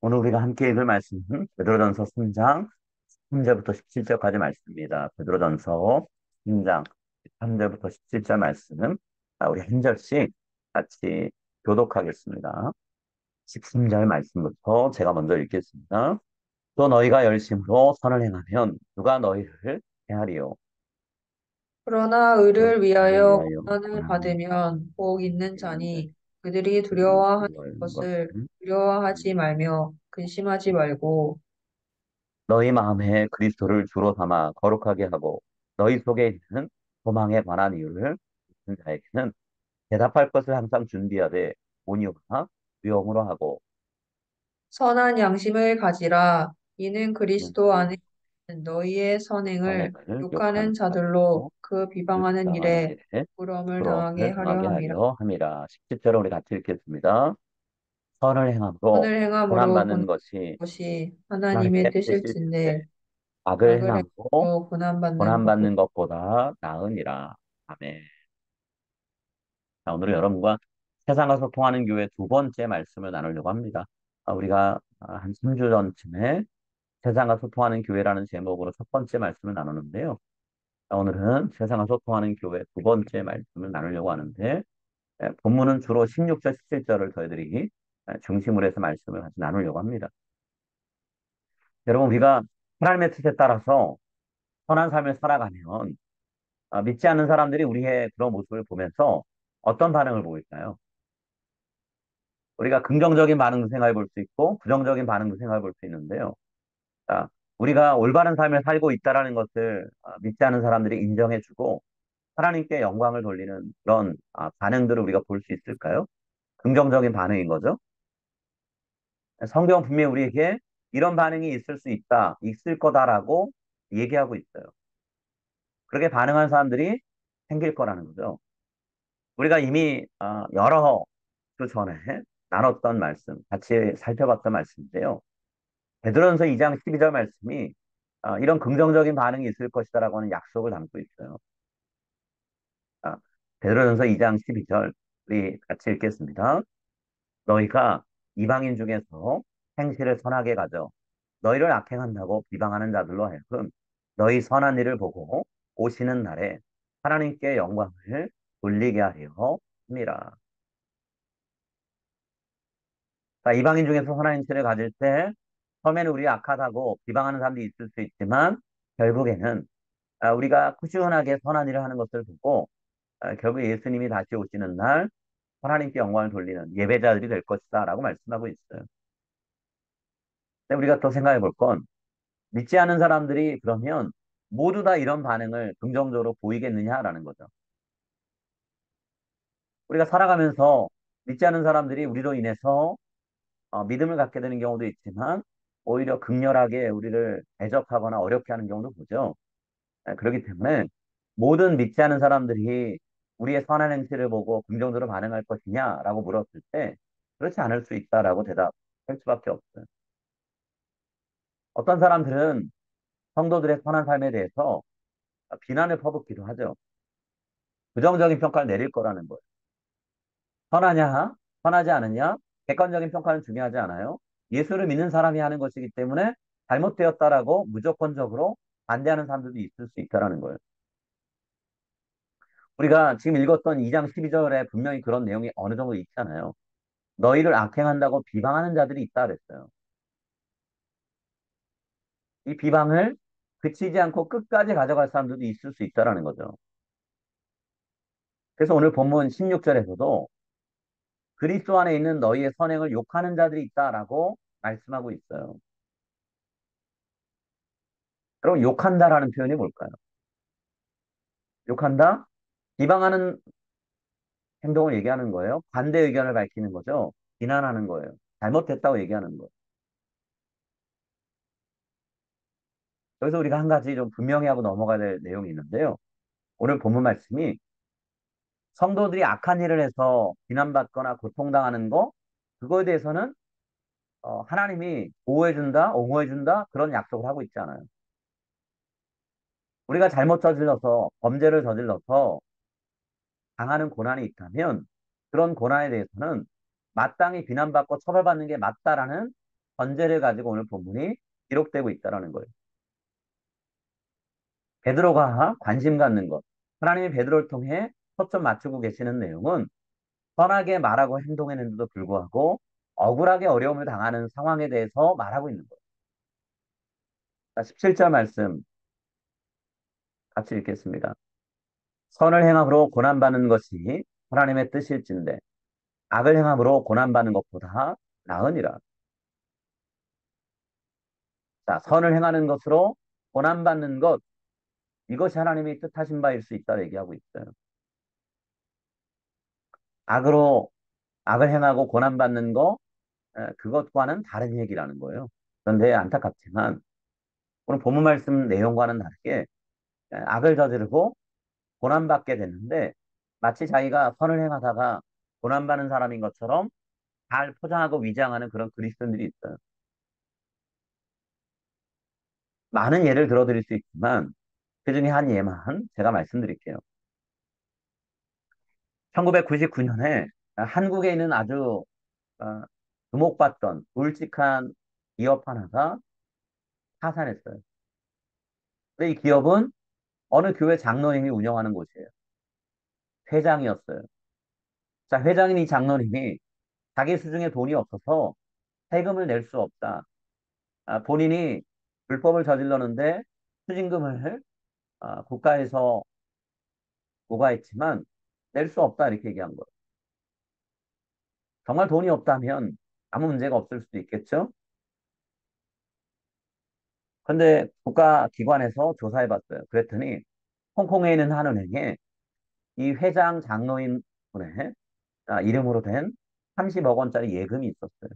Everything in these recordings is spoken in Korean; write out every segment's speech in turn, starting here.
오늘 우리가 함께 읽을 말씀은 베드로전서 3장 3절부터 17절까지 말씀입니다. 베드로전서 3장 3절부터 17절 말씀, 우리 한 절씩 같이 교독하겠습니다. 13절 말씀부터 제가 먼저 읽겠습니다. 또 너희가 열심으로 선을 행하면 누가 너희를 해하리요? 그러나 또 의를 너희를 위하여 위하여 고난을 고난을 받으면 복 있는 받는데 자니 그들이 그들이 두려워하는 두려워하는 것을 것은 두려워하지 말며 근심하지 말고 너희 마음에 그리스도를 주로 삼아 거룩하게 하고 너희 속에 있는 소망에 관한 이유를 묻는 자에게는 대답할 것을 항상 준비하되 온유와 위엄으로 하고 선한 양심을 가지라. 이는 는 그리스도 안에 있는 너희의 선행을 선행을 욕하는 욕하는 자들로 자들로 그 그 비방하는 비방하는 일에 일에 부러움을 당하게 부러움을 하려 당하게 함이라. 하려 함이라. 17절을 우리 같이 읽겠습니다. 선을 행함으로 선을 행함으로 고난받는 보는 것이 것이 하나님의 하나님의 뜻일진데 뜻일진데 악을 악을 행함으로 행함으로 고난받는 것보다 고난받는 것보다 나으니라. 아멘. 자, 오늘은 여러분과 세상과 소통하는 교회 두 번째 말씀을 나누려고 합니다. 우리가 한 3주 전쯤에 세상과 소통하는 교회라는 제목으로 첫 번째 말씀을 나누는데요. 오늘은 세상과 소통하는 교회 두 번째 말씀을 나누려고 하는데, 본문은 주로 16절, 17절을 저희들이 중심으로 해서 말씀을 같이 나누려고 합니다. 여러분, 우리가 하나님의 뜻에 따라서 선한 삶을 살아가면 믿지 않는 사람들이 우리의 그런 모습을 보면서 어떤 반응을 보일까요? 우리가 긍정적인 반응도 생각해 볼 수 있고 부정적인 반응도 생각해 볼 수 있는데요. 자, 우리가 올바른 삶을 살고 있다라는 것을 믿지 않는 사람들이 인정해주고 하나님께 영광을 돌리는 그런 반응들을 우리가 볼 수 있을까요? 긍정적인 반응인 거죠. 성경은 분명히 우리에게 이런 반응이 있을 수 있다, 있을 거다라고 얘기하고 있어요. 그렇게 반응한 사람들이 생길 거라는 거죠. 우리가 이미 여러 주 전에 나눴던 말씀, 같이 살펴봤던 말씀인데요. 베드로전서 2장 12절 말씀이 이런 긍정적인 반응이 있을 것이다라고 하는 약속을 담고 있어요. 아, 베드로전서 2장 12절 우리 같이 읽겠습니다. 너희가 이방인 중에서 행실을 선하게 가져 너희를 악행한다고 비방하는 자들로 하여금 너희 선한 일을 보고 오시는 날에 하나님께 영광을 돌리게 하려 함이라. 자, 이방인 중에서 선한 행실을 가질 때 처음에는 우리 악하다고 비방하는 사람들이 있을 수 있지만 결국에는 우리가 꾸준하게 선한 일을 하는 것을 보고 결국 예수님이 다시 오시는 날 하나님께 영광을 돌리는 예배자들이 될 것이다 라고 말씀하고 있어요. 근데 우리가 또 생각해 볼 건 믿지 않은 사람들이 그러면 모두 다 이런 반응을 긍정적으로 보이겠느냐라는 거죠. 우리가 살아가면서 믿지 않는 사람들이 우리로 인해서 믿음을 갖게 되는 경우도 있지만 오히려 극렬하게 우리를 대적하거나 어렵게 하는 경우도 보죠. 그렇기 때문에 모든 믿지 않는 사람들이 우리의 선한 행실을 보고 긍정적으로 반응할 것이냐라고 물었을 때 그렇지 않을 수 있다라고 대답할 수밖에 없어요. 어떤 사람들은 성도들의 선한 삶에 대해서 비난을 퍼붓기도 하죠. 부정적인 평가를 내릴 거라는 거예요. 선하냐, 선하지 않느냐, 객관적인 평가는 중요하지 않아요. 예수를 믿는 사람이 하는 것이기 때문에 잘못되었다라고 무조건적으로 반대하는 사람들도 있을 수 있다라는 거예요. 우리가 지금 읽었던 2장 12절에 분명히 그런 내용이 어느 정도 있잖아요. 너희를 악행한다고 비방하는 자들이 있다 그랬어요. 이 비방을 그치지 않고 끝까지 가져갈 사람들도 있을 수 있다라는 거죠. 그래서 오늘 본문 16절에서도 그리스도 안에 있는 너희의 선행을 욕하는 자들이 있다라고 말씀하고 있어요. 그럼 욕한다라는 표현이 뭘까요? 욕한다? 비방하는 행동을 얘기하는 거예요. 반대 의견을 밝히는 거죠. 비난하는 거예요. 잘못됐다고 얘기하는 거예요. 여기서 우리가 한 가지 좀 분명히 하고 넘어가야 될 내용이 있는데요. 오늘 본문 말씀이 성도들이 악한 일을 해서 비난받거나 고통당하는 거, 그거에 대해서는 하나님이 보호해준다, 옹호해준다, 그런 약속을 하고 있지 않아요. 우리가 잘못 저질러서, 범죄를 저질러서 당하는 고난이 있다면, 그런 고난에 대해서는 마땅히 비난받고 처벌받는 게 맞다라는 전제를 가지고 오늘 본문이 기록되고 있다라는 거예요. 베드로가 관심 갖는 것. 하나님이 베드로를 통해 초점 맞추고 계시는 내용은 선하게 말하고 행동했는데도 불구하고 억울하게 어려움을 당하는 상황에 대해서 말하고 있는 거예요. 17절 말씀 같이 읽겠습니다. 선을 행함으로 고난받는 것이 하나님의 뜻일진데 악을 행함으로 고난받는 것보다 나으니라. 자, 선을 행하는 것으로 고난받는 것, 이것이 하나님이 뜻하신 바일 수 있다 얘기하고 있어요. 악으로 악을 행하고 고난받는 거, 그것과는 다른 얘기라는 거예요. 그런데 안타깝지만 오늘 본문 말씀 내용과는 다르게 악을 저지르고 고난받게 됐는데 마치 자기가 선을 행하다가 고난받는 사람인 것처럼 잘 포장하고 위장하는 그런 그리스도인들이 있어요. 많은 예를 들어드릴 수 있지만 그 중에 한 예만 제가 말씀드릴게요. 1999년에 한국에 있는 아주 어, 주목받던 굵직한 기업 하나가 파산했어요. 근데 이 기업은 어느 교회 장로님이 운영하는 곳이에요. 회장이었어요. 자, 회장인 이 장로님이 자기 수중에 돈이 없어서 세금을 낼 수 없다. 본인이 불법을 저질렀는데 추징금을 국가에서 부과했지만 낼 수 없다 이렇게 얘기한 거예요. 정말 돈이 없다면 아무 문제가 없을 수도 있겠죠. 근데 국가기관에서 조사해 봤어요. 그랬더니 홍콩에 있는 한 은행에 이 회장 장로인 분의 이름으로 된 30억 원짜리 예금이 있었어요.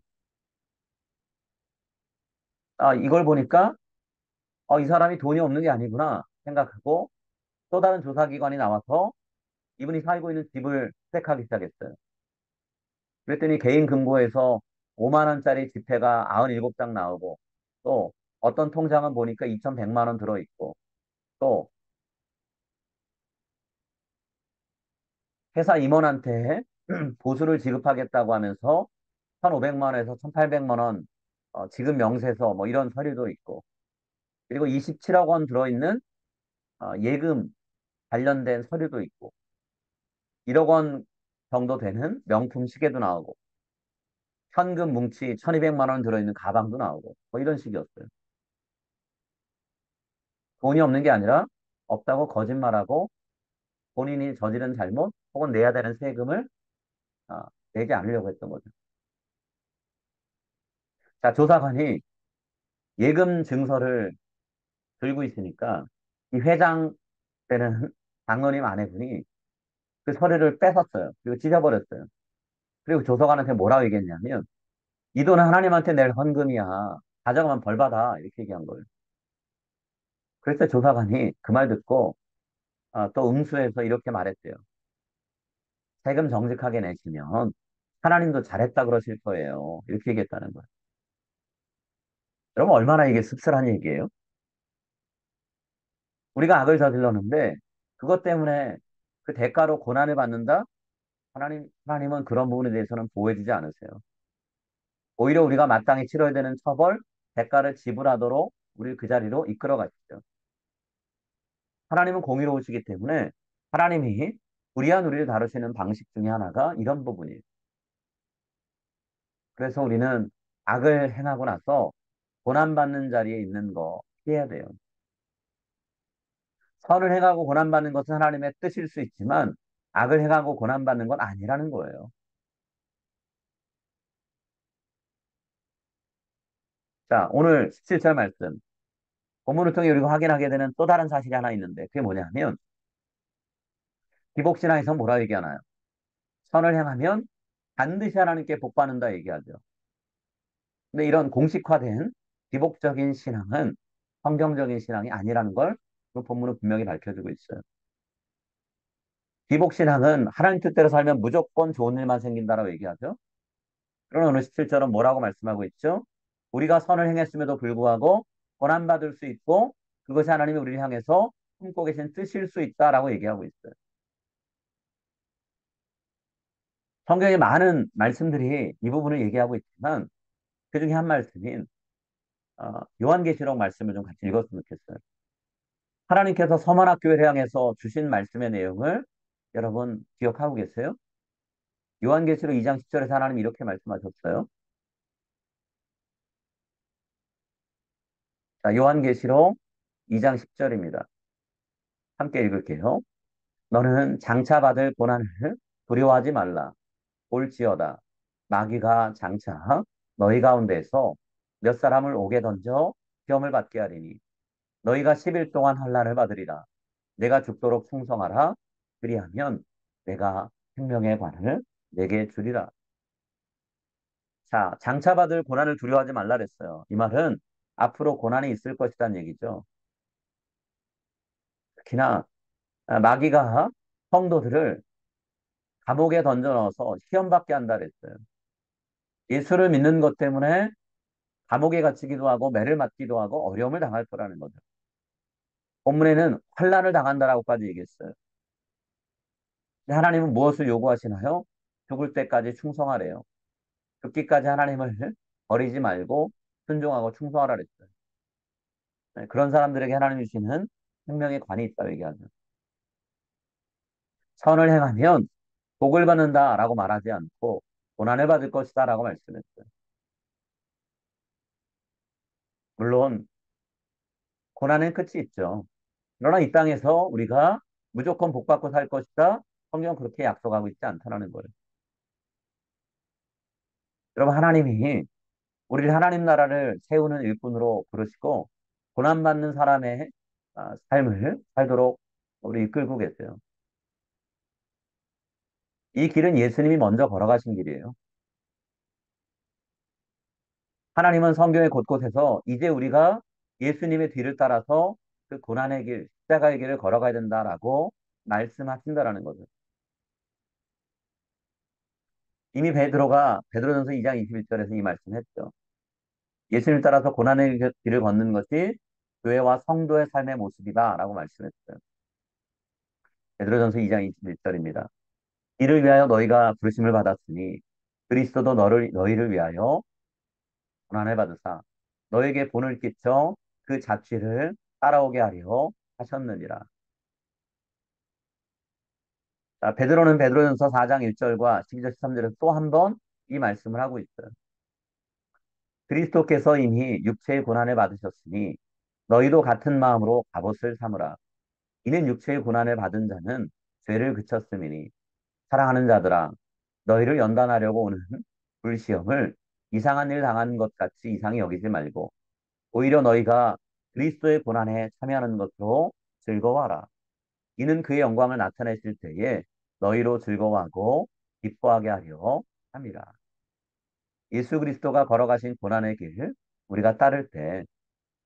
이걸 보니까 이 사람이 돈이 없는 게 아니구나 생각하고 또 다른 조사기관이 나와서 이분이 살고 있는 집을 수색하기 시작했어요. 그랬더니 개인 금고에서 5만 원짜리 지폐가 97장 나오고 또 어떤 통장은 보니까 2,100만 원 들어있고 또 회사 임원한테 보수를 지급하겠다고 하면서 1,500만 원에서 1,800만 원 지급 명세서 뭐 이런 서류도 있고 그리고 27억 원 들어있는 예금 관련된 서류도 있고 1억 원 정도 되는 명품 시계도 나오고 현금 뭉치 1,200만 원 들어있는 가방도 나오고 뭐 이런 식이었어요. 돈이 없는 게 아니라 없다고 거짓말하고 본인이 저지른 잘못 혹은 내야 되는 세금을 아, 내지 않으려고 했던 거죠. 자, 조사관이 예금 증서를 들고 있으니까 이 회장 때는 장로님 아내분이 그 서류를 뺏었어요. 그리고 찢어버렸어요. 그리고 조사관한테 뭐라고 얘기했냐면 이 돈은 하나님한테 낼 헌금이야. 가져가면 벌 받아. 이렇게 얘기한 거예요. 그래서 조사관이 그 말 듣고 또 응수해서 이렇게 말했대요. 세금 정직하게 내시면 하나님도 잘했다 그러실 거예요. 이렇게 얘기했다는 거예요. 여러분 얼마나 이게 씁쓸한 얘기예요? 우리가 악을 저질렀는데 그것 때문에 그 대가로 고난을 받는다? 하나님은 그런 부분에 대해서는 보호해주지 않으세요. 오히려 우리가 마땅히 치러야 되는 처벌, 대가를 지불하도록 우리를 그 자리로 이끌어 가시죠. 하나님은 공의로우시기 때문에 하나님이 불의한 우리를 다루시는 방식 중에 하나가 이런 부분이에요. 그래서 우리는 악을 행하고 나서 고난받는 자리에 있는 거 피해야 돼요. 선을 행하고 고난받는 것은 하나님의 뜻일 수 있지만 악을 행하고 고난받는 건 아니라는 거예요. 자, 오늘 17절 말씀. 본문을 통해 우리가 확인하게 되는 또 다른 사실이 하나 있는데 그게 뭐냐면 기복신앙에서 뭐라 얘기하나요? 선을 행하면 반드시 하나님께 복 받는다 얘기하죠. 근데 이런 공식화된 기복적인 신앙은 성경적인 신앙이 아니라는 걸 그 본문은 분명히 밝혀주고 있어요. 기복신앙은 하나님 뜻대로 살면 무조건 좋은 일만 생긴다라고 얘기하죠. 그러나 오늘 17절은 뭐라고 말씀하고 있죠? 우리가 선을 행했음에도 불구하고 고난받을 수 있고 그것이 하나님이 우리를 향해서 품고 계신 뜻일 수 있다라고 얘기하고 있어요. 성경에 많은 말씀들이 이 부분을 얘기하고 있지만 그 중에 한 말씀인 요한계시록 말씀을 좀 같이 읽었으면 좋겠어요. 하나님께서 서만학교를 향해서 주신 말씀의 내용을 여러분 기억하고 계세요? 요한계시록 2장 10절에서 하나님 이렇게 말씀하셨어요. 자, 요한계시록 2장 10절입니다. 함께 읽을게요. 너는 장차 받을 고난을 두려워하지 말라. 올지어다. 마귀가 장차 너희 가운데서 몇 사람을 옥에 던져 시험을 받게 하리니 너희가 10일 동안 환난을 받으리라. 내가 죽도록 충성하라. 그리하면 내가 생명의 관을 내게 주리라. 자, 장차 받을 고난을 두려워하지 말라 그랬어요. 이 말은 앞으로 고난이 있을 것이라는 얘기죠. 특히나 마귀가 성도들을 감옥에 던져 넣어서 시험받게 한다 그랬어요. 예수를 믿는 것 때문에 감옥에 갇히기도 하고 매를 맞기도 하고 어려움을 당할 거라는 거죠. 본문에는 환난을 당한다라고까지 얘기했어요. 근데 하나님은 무엇을 요구하시나요? 죽을 때까지 충성하래요. 죽기까지 하나님을 버리지 말고 순종하고 충성하라 그랬어요. 네, 그런 사람들에게 하나님 주시는 생명의 관이 있다고 얘기하죠. 선을 행하면 복을 받는다라고 말하지 않고 고난을 받을 것이다라고 말씀했어요. 물론 고난은 끝이 있죠. 그러나 이 땅에서 우리가 무조건 복 받고 살 것이다. 성경은 그렇게 약속하고 있지 않다는 거예요. 여러분 하나님이 우리를 하나님 나라를 세우는 일꾼으로 부르시고 고난받는 사람의 삶을 살도록 우리 이끌고 계세요. 이 길은 예수님이 먼저 걸어가신 길이에요. 하나님은 성경의 곳곳에서 이제 우리가 예수님의 뒤를 따라서 그 고난의 길, 십자가의 길을 걸어가야 된다라고 말씀하신다라는 거죠. 이미 베드로가 베드로전서 2장 21절에서 이 말씀했죠. 예수님 따라서 고난의 길을 걷는 것이 교회와 성도의 삶의 모습이다라고 말씀했어요. 베드로전서 2장 21절입니다. 이를 위하여 너희가 부르심을 받았으니 그리스도도 너희를 위하여 고난을 받으사 너에게 본을 끼쳐 그 자취를 따라오게 하려 하셨느니라. 자, 베드로는 베드로전서 4장 1절과 12절 13절에서 또 한 번 이 말씀을 하고 있어요. 그리스도께서 이미 육체의 고난을 받으셨으니 너희도 같은 마음으로 갑옷을 삼으라. 이는 육체의 고난을 받은 자는 죄를 그쳤음이니 사랑하는 자들아 너희를 연단하려고 오는 불시험을 이상한 일 당한 것 같이 이상히 여기지 말고 오히려 너희가 그리스도의 고난에 참여하는 것으로 즐거워하라. 이는 그의 영광을 나타내실 때에 너희로 즐거워하고 기뻐하게 하려 함이라. 예수 그리스도가 걸어가신 고난의 길 우리가 따를 때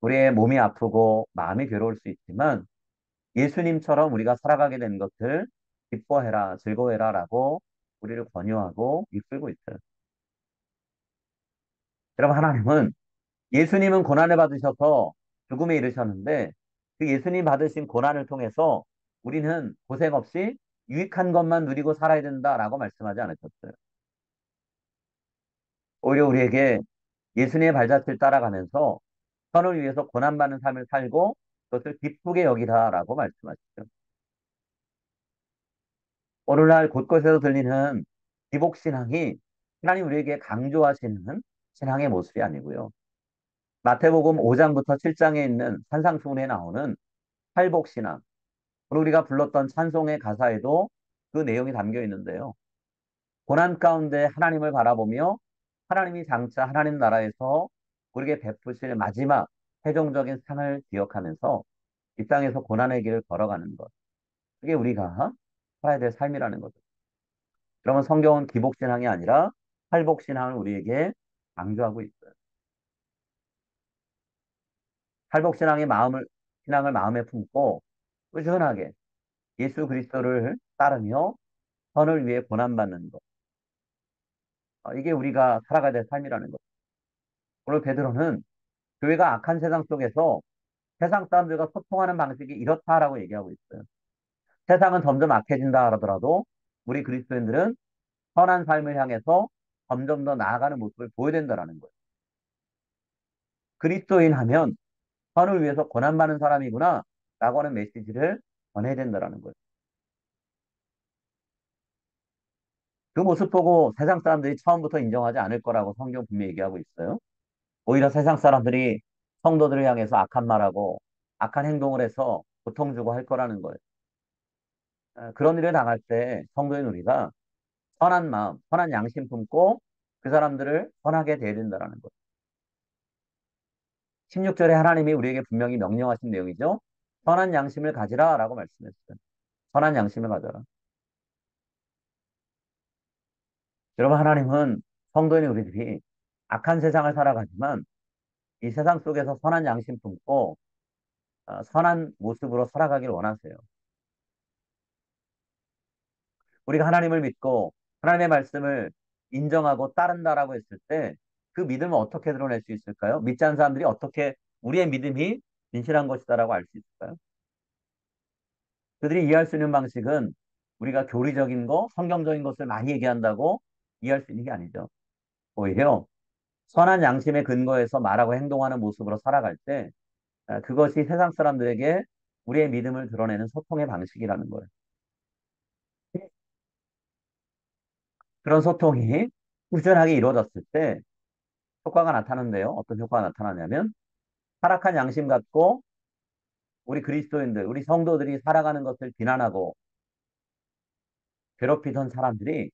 우리의 몸이 아프고 마음이 괴로울 수 있지만 예수님처럼 우리가 살아가게 된 것을 기뻐해라, 즐거워해라라고 우리를 권유하고 이끌고 있어요. 여러분 하나님은 예수님은 고난을 받으셔서 죽음에 이르셨는데 그 예수님 받으신 고난을 통해서 우리는 고생 없이 유익한 것만 누리고 살아야 된다라고 말씀하지 않으셨어요. 오히려 우리에게 예수님의 발자취를 따라가면서 선을 위해서 고난받는 삶을 살고 그것을 기쁘게 여기라라고 말씀하시죠. 오늘날 곳곳에서 들리는 기복신앙이 하나님 우리에게 강조하시는 신앙의 모습이 아니고요. 마태복음 5장부터 7장에 있는 산상수훈에 나오는 팔복신앙, 오늘 우리가 불렀던 찬송의 가사에도 그 내용이 담겨 있는데요. 고난 가운데 하나님을 바라보며 하나님이 장차 하나님 나라에서 우리에게 베푸실 마지막 최종적인 상을 기억하면서 이 땅에서 고난의 길을 걸어가는 것. 그게 우리가 살아야 될 삶이라는 거죠. 그러면 성경은 기복신앙이 아니라 팔복신앙을 우리에게 강조하고 있어요. 팔복신앙의 신앙을 마음에 품고 꾸준하게 예수 그리스도를 따르며 선을 위해 고난받는 것. 이게 우리가 살아가야 될 삶이라는 것. 오늘 베드로는 교회가 악한 세상 속에서 세상 사람들과 소통하는 방식이 이렇다라고 얘기하고 있어요. 세상은 점점 악해진다 하더라도 우리 그리스도인들은 선한 삶을 향해서 점점 더 나아가는 모습을 보여야 된다라는 거예요. 그리스도인 하면 선을 위해서 고난받는 사람이구나 라고 하는 메시지를 전해야 된다는 거예요. 그 모습 보고 세상 사람들이 처음부터 인정하지 않을 거라고 성경 분명히 얘기하고 있어요. 오히려 세상 사람들이 성도들을 향해서 악한 말하고 악한 행동을 해서 고통 주고 할 거라는 거예요. 그런 일을 당할 때 성도인 우리가 선한 마음, 선한 양심 품고 그 사람들을 선하게 대해야 된다는 거예요. 16절에 하나님이 우리에게 분명히 명령하신 내용이죠. 선한 양심을 가지라 라고 말씀했어요. 선한 양심을 가져라. 여러분, 하나님은 성도인 우리들이 악한 세상을 살아가지만 이 세상 속에서 선한 양심 품고 선한 모습으로 살아가길 원하세요. 우리가 하나님을 믿고 하나님의 말씀을 인정하고 따른다라고 했을 때 그 믿음을 어떻게 드러낼 수 있을까요? 믿지 않는 사람들이 어떻게 우리의 믿음이 진실한 것이다라고 알 수 있을까요? 그들이 이해할 수 있는 방식은 우리가 교리적인 거, 성경적인 것을 많이 얘기한다고 이해할 수 있는 게 아니죠. 오히려 선한 양심의 근거에서 말하고 행동하는 모습으로 살아갈 때 그것이 세상 사람들에게 우리의 믿음을 드러내는 소통의 방식이라는 거예요. 그런 소통이 꾸준하게 이루어졌을 때 효과가 나타나는데요. 어떤 효과가 나타나냐면 타락한 양심 갖고 우리 그리스도인들, 우리 성도들이 살아가는 것을 비난하고 괴롭히던 사람들이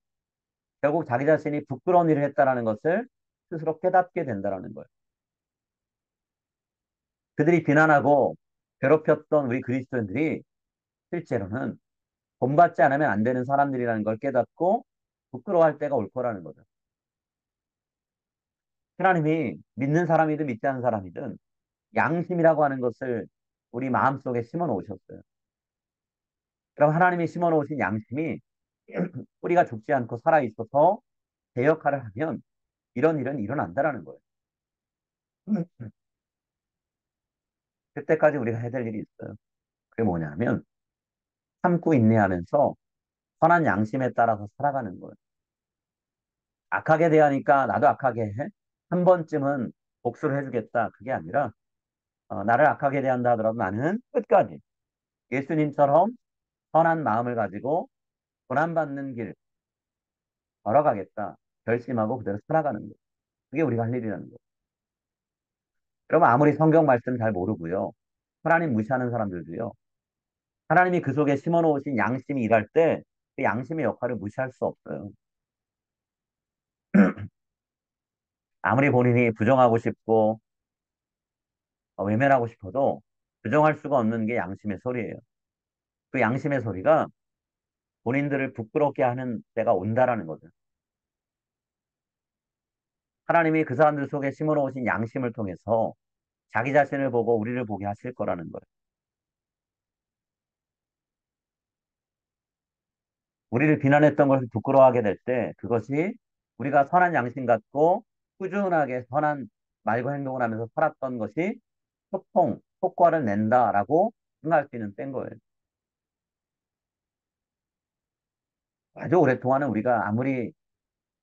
결국 자기 자신이 부끄러운 일을 했다라는 것을 스스로 깨닫게 된다라는 거예요. 그들이 비난하고 괴롭혔던 우리 그리스도인들이 실제로는 본받지 않으면 안 되는 사람들이라는 걸 깨닫고 부끄러워할 때가 올 거라는 거죠. 하나님이 믿는 사람이든 믿지 않는 사람이든 양심이라고 하는 것을 우리 마음속에 심어 놓으셨어요. 그럼 하나님이 심어 놓으신 양심이 뿌리가 죽지 않고 살아 있어서 제 역할을 하면 이런 일은 일어난다라는 거예요. 그때까지 우리가 해야 될 일이 있어요. 그게 뭐냐면 참고 인내하면서 선한 양심에 따라서 살아가는 거예요. 악하게 대하니까 나도 악하게 해. 한 번쯤은 복수를 해주겠다. 그게 아니라 나를 악하게 대한다 하더라도 나는 끝까지 예수님처럼 선한 마음을 가지고 고난받는 길 걸어가겠다. 결심하고 그대로 살아가는 거예요. 그게 우리가 할 일이라는 거예요. 여러분 아무리 성경 말씀 잘 모르고요. 하나님 무시하는 사람들도요. 하나님이 그 속에 심어놓으신 양심이 일할 때 그 양심의 역할을 무시할 수 없어요. 아무리 본인이 부정하고 싶고 외면하고 싶어도 부정할 수가 없는 게 양심의 소리예요. 그 양심의 소리가 본인들을 부끄럽게 하는 때가 온다라는 거죠. 하나님이 그 사람들 속에 심어놓으신 양심을 통해서 자기 자신을 보고 우리를 보게 하실 거라는 거예요. 우리를 비난했던 것을 부끄러워하게 될 때 그것이 우리가 선한 양심 갖고 꾸준하게 선한 말과 행동을 하면서 살았던 것이 소통, 효과를 낸다라고 생각할 수 있는 때인 거예요. 아주 오랫동안은 우리가 아무리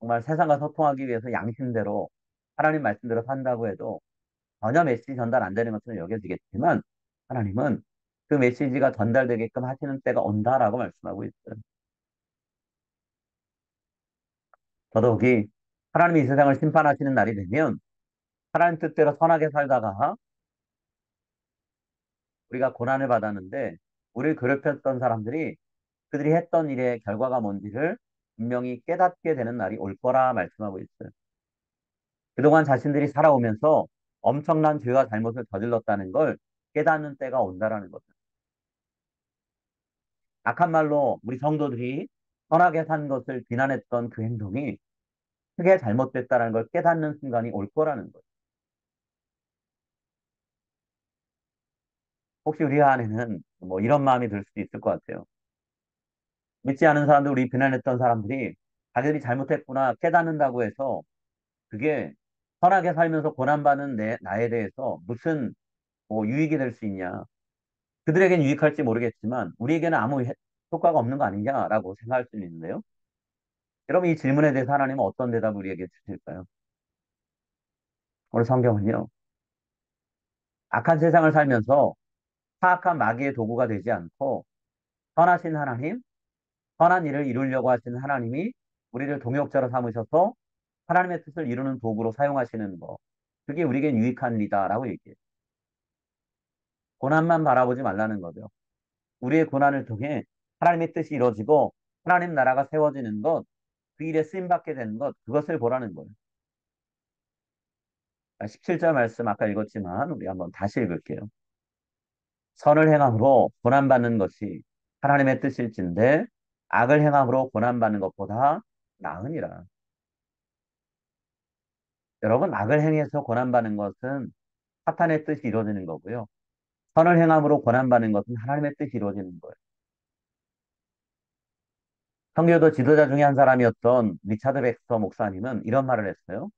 정말 세상과 소통하기 위해서 양심대로 하나님 말씀대로 산다고 해도 전혀 메시지 전달 안 되는 것처럼 여겨지겠지만 하나님은 그 메시지가 전달되게끔 하시는 때가 온다라고 말씀하고 있어요. 더더욱이 하나님이 이 세상을 심판하시는 날이 되면 하나님 뜻대로 선하게 살다가 우리가 고난을 받았는데 우리를 괴롭혔던 사람들이 그들이 했던 일의 결과가 뭔지를 분명히 깨닫게 되는 날이 올 거라 말씀하고 있어요. 그동안 자신들이 살아오면서 엄청난 죄와 잘못을 저질렀다는 걸 깨닫는 때가 온다라는 거죠. 악한 말로 우리 성도들이 선하게 산 것을 비난했던 그 행동이 크게 잘못됐다는 걸 깨닫는 순간이 올 거라는 거죠. 혹시 우리 안에는 뭐 이런 마음이 들 수도 있을 것 같아요. 믿지 않은 사람들, 우리 비난했던 사람들이 자기들이 잘못했구나 깨닫는다고 해서 그게 선하게 살면서 고난받는 나에 대해서 무슨 뭐 유익이 될 수 있냐. 그들에겐 유익할지 모르겠지만 우리에게는 아무 효과가 없는 거 아니냐라고 생각할 수 있는데요. 여러분 이 질문에 대해서 하나님은 어떤 대답을 우리에게 주실까요? 오늘 성경은요. 악한 세상을 살면서 사악한 마귀의 도구가 되지 않고 선하신 하나님, 선한 일을 이루려고 하시는 하나님이 우리를 동역자로 삼으셔서 하나님의 뜻을 이루는 도구로 사용하시는 거. 그게 우리에겐 유익한 일이다라고 얘기해요. 고난만 바라보지 말라는 거죠. 우리의 고난을 통해 하나님의 뜻이 이루어지고 하나님 나라가 세워지는 것, 그 일에 쓰임받게 되는 것, 그것을 보라는 거예요. 17절 말씀 아까 읽었지만 우리 한번 다시 읽을게요. 선을 행함으로 고난받는 것이 하나님의 뜻일진데 악을 행함으로 고난받는 것보다 나으니라. 여러분, 악을 행해서 고난받는 것은 사탄의 뜻이 이루어지는 거고요. 선을 행함으로 고난받는 것은 하나님의 뜻이 이루어지는 거예요. 선교도 지도자 중에 한 사람이었던 리차드 백스터 목사님은 이런 말을 했어요.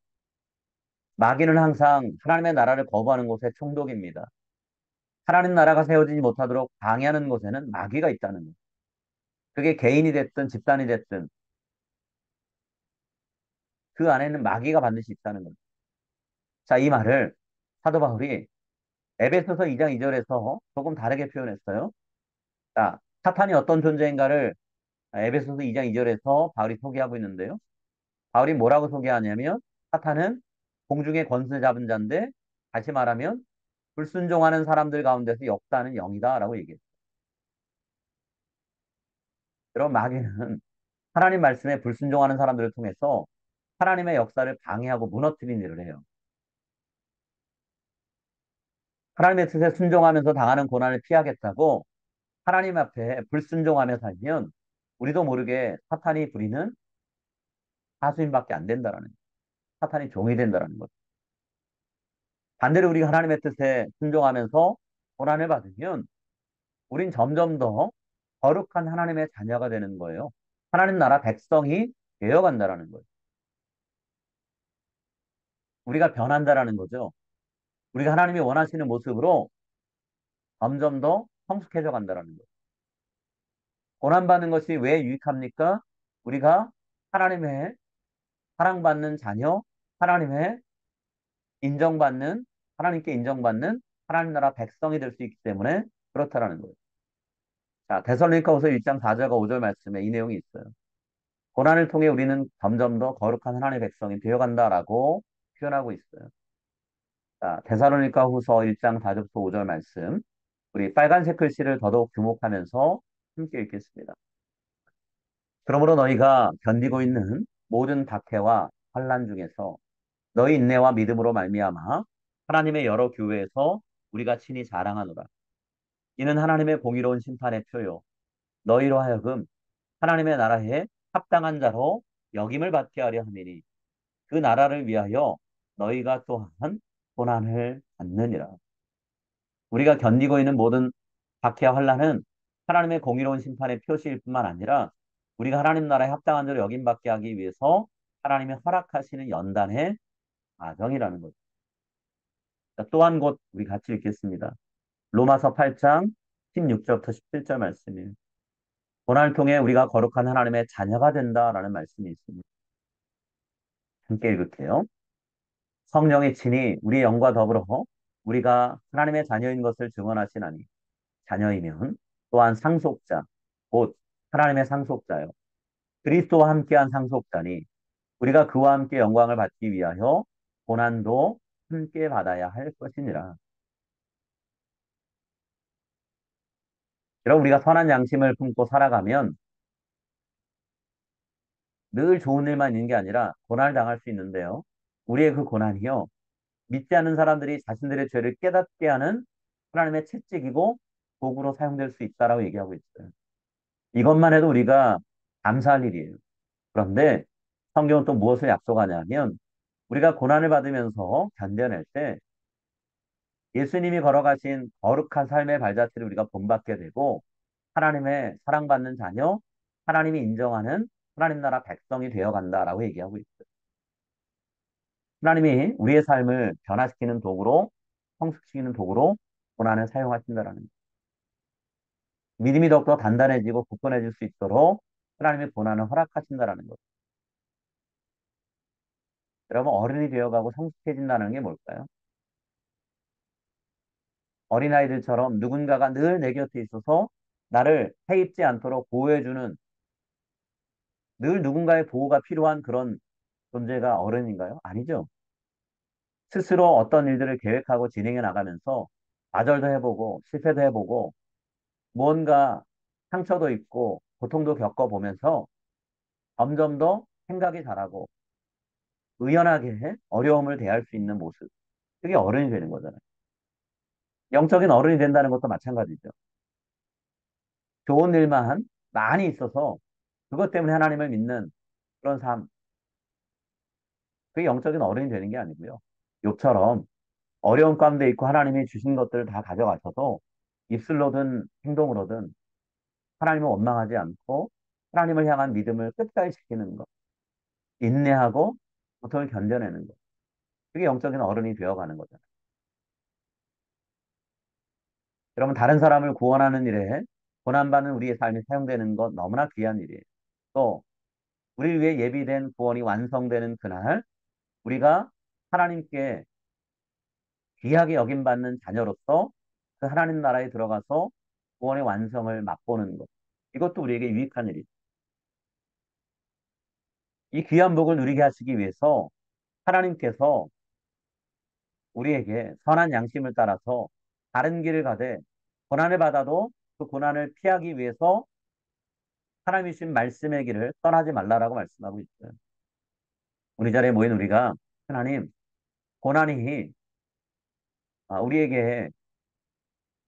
마귀는 항상 하나님의 나라를 거부하는 곳에 총독입니다. 하나님 나라가 세워지지 못하도록 방해하는 곳에는 마귀가 있다는 거예요. 그게 개인이 됐든 집단이 됐든 그 안에는 마귀가 반드시 있다는 거예요. 자, 이 말을 사도 바울이 에베소서 2장 2절에서 조금 다르게 표현했어요. 자, 사탄이 어떤 존재인가를 에베소서 2장 2절에서 바울이 소개하고 있는데요. 바울이 뭐라고 소개하냐면 사탄은 공중의 권세 잡은 자인데 다시 말하면 불순종하는 사람들 가운데서 역사하는 영이다라고 얘기했어요. 그럼 마귀는 하나님 말씀에 불순종하는 사람들을 통해서 하나님의 역사를 방해하고 무너뜨린 일을 해요. 하나님의 뜻에 순종하면서 당하는 고난을 피하겠다고 하나님 앞에 불순종하며 살면 우리도 모르게 사탄이 부리는 하수인밖에 안 된다라는 거예요. 사탄이 종이 된다라는 거죠. 반대로 우리가 하나님의 뜻에 순종하면서 고난을 받으면 우린 점점 더 거룩한 하나님의 자녀가 되는 거예요. 하나님 나라 백성이 되어간다라는 거예요. 우리가 변한다라는 거죠. 우리가 하나님이 원하시는 모습으로 점점 더 성숙해져 간다라는 거예요. 고난받는 것이 왜 유익합니까? 우리가 하나님의 사랑받는 자녀, 하나님의 인정받는, 하나님께 인정받는 하나님 나라 백성이 될 수 있기 때문에 그렇다라는 거예요. 자, 데살로니가후서 1장 4절과 5절 말씀에 이 내용이 있어요. 고난을 통해 우리는 점점 더 거룩한 하나님의 백성이 되어간다라고 표현하고 있어요. 자, 데살로니가후서 1장 4절부터 5절 말씀. 우리 빨간색 글씨를 더더욱 주목하면서 함께 읽겠습니다. 그러므로 너희가 견디고 있는 모든 박해와 환난 중에서 너희 인내와 믿음으로 말미암아 하나님의 여러 교회에서 우리가 친히 자랑하노라. 이는 하나님의 공의로운 심판의 표요. 너희로 하여금 하나님의 나라에 합당한 자로 역임을 받게 하려 함이니 그 나라를 위하여 너희가 또한 고난을 받느니라. 우리가 견디고 있는 모든 박해와 환난은 하나님의 공의로운 심판의 표시일 뿐만 아니라 우리가 하나님 나라에 합당한 자로 역임받게 하기 위해서 하나님이 허락하시는 연단의 과정이라는 거죠. 또한 곧 우리 같이 읽겠습니다. 로마서 8장 16절부터 17절 말씀이에요. 고난을 통해 우리가 거룩한 하나님의 자녀가 된다라는 말씀이 있습니다. 함께 읽을게요. 성령이 친히 우리의 영과 더불어 우리가 하나님의 자녀인 것을 증언하시나니 자녀이면 또한 상속자, 곧 하나님의 상속자요. 그리스도와 함께한 상속자니 우리가 그와 함께 영광을 받기 위하여 고난도 함께 받아야 할 것이니라. 여러분, 우리가 선한 양심을 품고 살아가면 늘 좋은 일만 있는 게 아니라 고난을 당할 수 있는데요. 우리의 그 고난이요. 믿지 않는 사람들이 자신들의 죄를 깨닫게 하는 하나님의 채찍이고 도구로 사용될 수 있다라고 얘기하고 있어요. 이것만 해도 우리가 감사할 일이에요. 그런데 성경은 또 무엇을 약속하냐면 우리가 고난을 받으면서 견뎌낼 때 예수님이 걸어가신 거룩한 삶의 발자취를 우리가 본받게 되고 하나님의 사랑받는 자녀, 하나님이 인정하는 하나님 나라 백성이 되어간다라고 얘기하고 있어요. 하나님이 우리의 삶을 변화시키는 도구로, 성숙시키는 도구로 고난을 사용하신다라는 거예요. 믿음이 더욱더 단단해지고 굳건해질 수 있도록 하나님의 고난을 허락하신다라는 거예요. 여러분, 어른이 되어가고 성숙해진다는 게 뭘까요? 어린아이들처럼 누군가가 늘 내 곁에 있어서 나를 해입지 않도록 보호해주는 늘 누군가의 보호가 필요한 그런 존재가 어른인가요? 아니죠. 스스로 어떤 일들을 계획하고 진행해 나가면서 좌절도 해보고 실패도 해보고 무언가 상처도 있고 고통도 겪어보면서 점점 더 생각이 자라고 의연하게 어려움을 대할 수 있는 모습. 그게 어른이 되는 거잖아요. 영적인 어른이 된다는 것도 마찬가지죠. 좋은 일만 많이 있어서 그것 때문에 하나님을 믿는 그런 삶. 그게 영적인 어른이 되는 게 아니고요. 욕처럼 어려운 가운데 있고 하나님이 주신 것들을 다 가져가셔도 입술로든 행동으로든 하나님을 원망하지 않고 하나님을 향한 믿음을 끝까지 지키는 것. 인내하고 고통을 견뎌내는 것. 그게 영적인 어른이 되어가는 거잖아요. 여러분, 다른 사람을 구원하는 일에 고난받는 우리의 삶이 사용되는 것 너무나 귀한 일이에요. 또, 우리를 위해 예비된 구원이 완성되는 그날, 우리가 하나님께 귀하게 여김받는 자녀로서 그 하나님 나라에 들어가서 구원의 완성을 맛보는 것. 이것도 우리에게 유익한 일이죠. 이 귀한 복을 누리게 하시기 위해서 하나님께서 우리에게 선한 양심을 따라서 다른 길을 가되 고난을 받아도 그 고난을 피하기 위해서 하나님이 주신 말씀의 길을 떠나지 말라라고 말씀하고 있어요. 우리 자리에 모인 우리가 하나님, 고난이 우리에게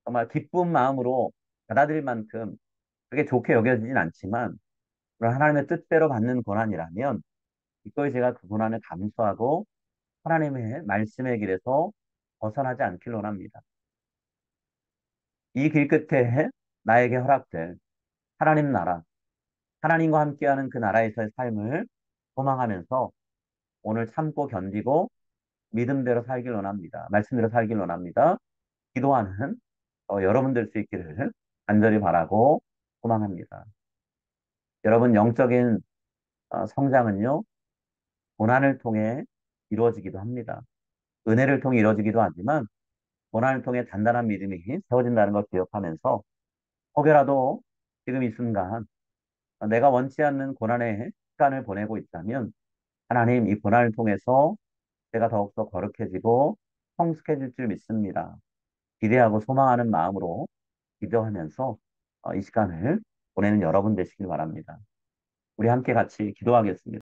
정말 기쁜 마음으로 받아들일 만큼 그게 좋게 여겨지진 않지만 그런 하나님의 뜻대로 받는 고난이라면 기꺼이 제가 그 고난을 감수하고 하나님의 말씀의 길에서 벗어나지 않길 원합니다. 이 길 끝에 나에게 허락될 하나님 나라, 하나님과 함께하는 그 나라에서의 삶을 소망하면서 오늘 참고 견디고 믿음대로 살길 원합니다. 말씀대로 살길 원합니다. 기도하는 여러분 될 수 있기를 간절히 바라고 소망합니다. 여러분 영적인 성장은요, 고난을 통해 이루어지기도 합니다. 은혜를 통해 이루어지기도 하지만 고난을 통해 단단한 믿음이 세워진다는 걸 기억하면서 혹여라도 지금 이 순간 내가 원치 않는 고난의 시간을 보내고 있다면 하나님 이 고난을 통해서 제가 더욱더 거룩해지고 성숙해질 줄 믿습니다. 기대하고 소망하는 마음으로 기도하면서 이 시간을 보내는 여러분 되시길 바랍니다. 우리 함께 같이 기도하겠습니다.